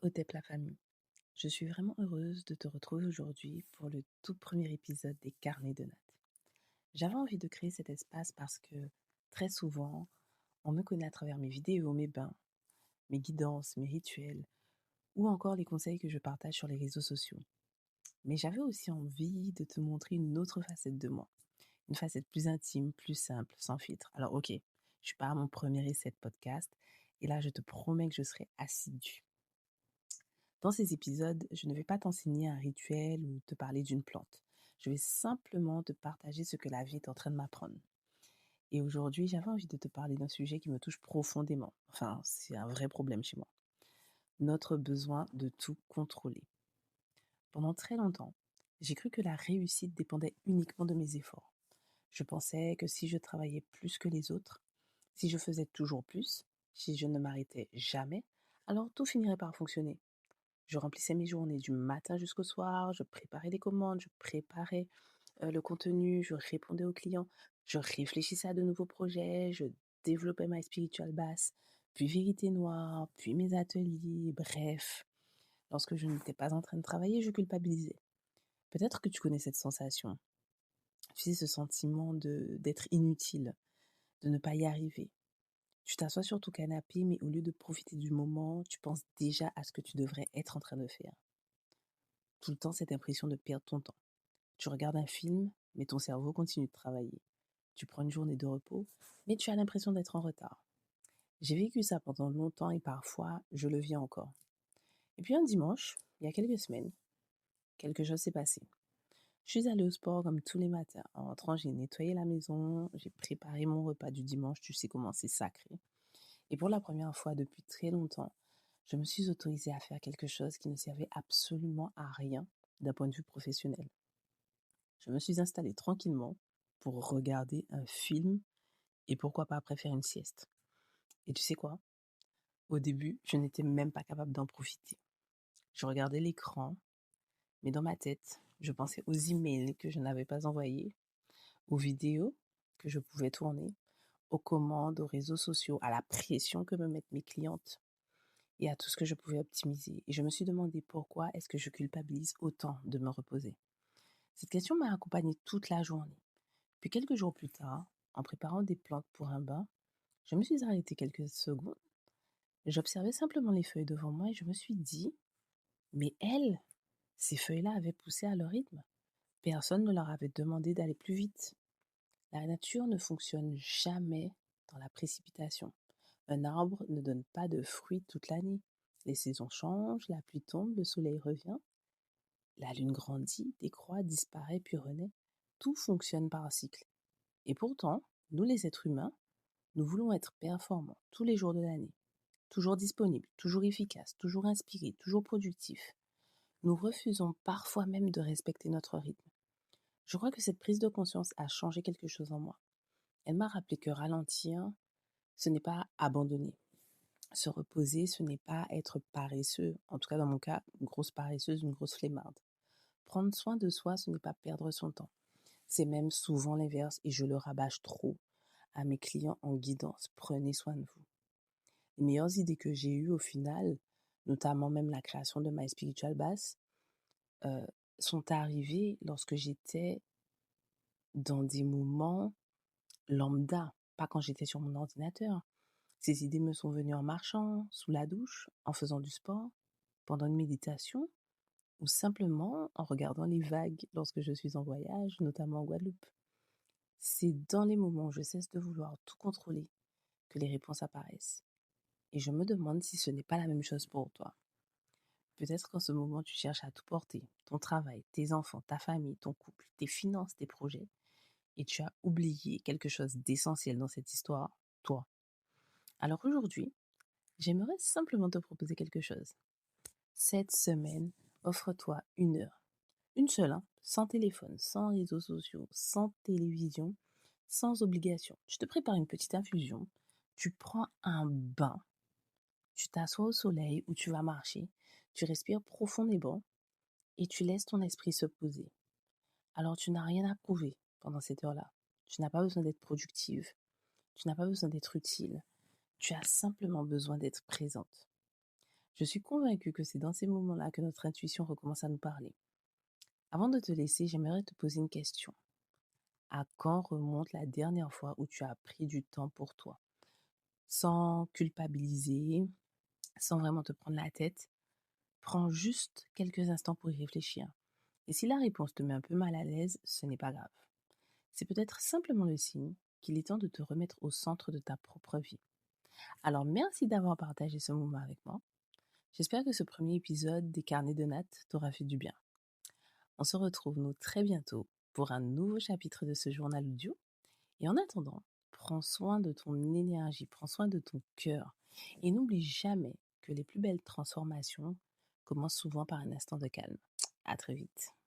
Otep la famille. Je suis vraiment heureuse de te retrouver aujourd'hui pour le tout premier épisode des Carnets de Nat. J'avais envie de créer cet espace parce que très souvent, on me connaît à travers mes vidéos, mes bains, mes guidances, mes rituels ou encore les conseils que je partage sur les réseaux sociaux. Mais j'avais aussi envie de te montrer une autre facette de moi, une facette plus intime, plus simple, sans filtre. Alors ok, je suis pas à mon premier essai de podcast et là je te promets que je serai assidue. Dans ces épisodes, je ne vais pas t'enseigner un rituel ou te parler d'une plante. Je vais simplement te partager ce que la vie est en train de m'apprendre. Et aujourd'hui, j'avais envie de te parler d'un sujet qui me touche profondément. Enfin, c'est un vrai problème chez moi. Notre besoin de tout contrôler. Pendant très longtemps, j'ai cru que la réussite dépendait uniquement de mes efforts. Je pensais que si je travaillais plus que les autres, si je faisais toujours plus, si je ne m'arrêtais jamais, alors tout finirait par fonctionner. Je remplissais mes journées du matin jusqu'au soir, je préparais des commandes, je préparais le contenu, je répondais aux clients, je réfléchissais à de nouveaux projets, je développais ma spiritual bass, puis Vérité Noire, puis mes ateliers, bref. Lorsque je n'étais pas en train de travailler, je culpabilisais. Peut-être que tu connais cette sensation. Tu sais, ce sentiment d'être inutile, de ne pas y arriver. Tu t'assois sur ton canapé, mais au lieu de profiter du moment, tu penses déjà à ce que tu devrais être en train de faire. Tout le temps cette impression de perdre ton temps. Tu regardes un film, mais ton cerveau continue de travailler. Tu prends une journée de repos, mais tu as l'impression d'être en retard. J'ai vécu ça pendant longtemps et parfois, je le vis encore. Et puis un dimanche, il y a quelques semaines, quelque chose s'est passé. Je suis allée au sport comme tous les matins. En rentrant, j'ai nettoyé la maison, j'ai préparé mon repas du dimanche, tu sais comment c'est sacré. Et pour la première fois depuis très longtemps, je me suis autorisée à faire quelque chose qui ne servait absolument à rien d'un point de vue professionnel. Je me suis installée tranquillement pour regarder un film et pourquoi pas après faire une sieste. Et tu sais quoi? Au début, je n'étais même pas capable d'en profiter. Je regardais l'écran, mais dans ma tête, je pensais aux emails que je n'avais pas envoyés, aux vidéos que je pouvais tourner, aux commandes, aux réseaux sociaux, à la pression que me mettent mes clientes et à tout ce que je pouvais optimiser. Et je me suis demandé pourquoi est-ce que je culpabilise autant de me reposer. Cette question m'a accompagnée toute la journée. Puis quelques jours plus tard, en préparant des plantes pour un bain, je me suis arrêtée quelques secondes. J'observais simplement les feuilles devant moi et je me suis dit, mais elles, ces feuilles-là avaient poussé à leur rythme. Personne ne leur avait demandé d'aller plus vite. La nature ne fonctionne jamais dans la précipitation. Un arbre ne donne pas de fruits toute l'année. Les saisons changent, la pluie tombe, le soleil revient, la lune grandit, décroît, disparaît puis renaît. Tout fonctionne par un cycle. Et pourtant, nous les êtres humains, nous voulons être performants tous les jours de l'année, toujours disponibles, toujours efficaces, toujours inspirés, toujours productifs. Nous refusons parfois même de respecter notre rythme. Je crois que cette prise de conscience a changé quelque chose en moi. Elle m'a rappelé que ralentir, ce n'est pas abandonner. Se reposer, ce n'est pas être paresseux. En tout cas, dans mon cas, une grosse paresseuse, une grosse flemmarde. Prendre soin de soi, ce n'est pas perdre son temps. C'est même souvent l'inverse et je le rabâche trop à mes clients en guidance. Prenez soin de vous. Les meilleures idées que j'ai eues au final, notamment même la création de My Spiritual Bass, euh, sont arrivées lorsque j'étais dans des moments lambda, pas quand j'étais sur mon ordinateur. Ces idées me sont venues en marchant, sous la douche, en faisant du sport, pendant une méditation, ou simplement en regardant les vagues lorsque je suis en voyage, notamment en Guadeloupe. C'est dans les moments où je cesse de vouloir tout contrôler que les réponses apparaissent. Et je me demande si ce n'est pas la même chose pour toi. Peut-être qu'en ce moment, tu cherches à tout porter, ton travail, tes enfants, ta famille, ton couple, tes finances, tes projets, et tu as oublié quelque chose d'essentiel dans cette histoire, toi. Alors aujourd'hui, j'aimerais simplement te proposer quelque chose. Cette semaine, offre-toi une heure. Une seule, hein, sans téléphone, sans réseaux sociaux, sans télévision, sans obligation. Tu te prépares une petite infusion, tu prends un bain, tu t'assois au soleil où tu vas marcher, tu respires profondément et tu laisses ton esprit se poser. Alors tu n'as rien à prouver pendant cette heure-là. Tu n'as pas besoin d'être productive, tu n'as pas besoin d'être utile, tu as simplement besoin d'être présente. Je suis convaincue que c'est dans ces moments-là que notre intuition recommence à nous parler. Avant de te laisser, j'aimerais te poser une question. À quand remonte la dernière fois où tu as pris du temps pour toi? Sans culpabiliser, sans vraiment te prendre la tête, prends juste quelques instants pour y réfléchir. Et si la réponse te met un peu mal à l'aise, ce n'est pas grave. C'est peut-être simplement le signe qu'il est temps de te remettre au centre de ta propre vie. Alors merci d'avoir partagé ce moment avec moi. J'espère que ce premier épisode des carnets de Nat t'aura fait du bien. On se retrouve nous très bientôt pour un nouveau chapitre de ce journal audio. Et en attendant, prends soin de ton énergie, prends soin de ton cœur. Et n'oublie jamais que les plus belles transformations commencent souvent par un instant de calme. À très vite.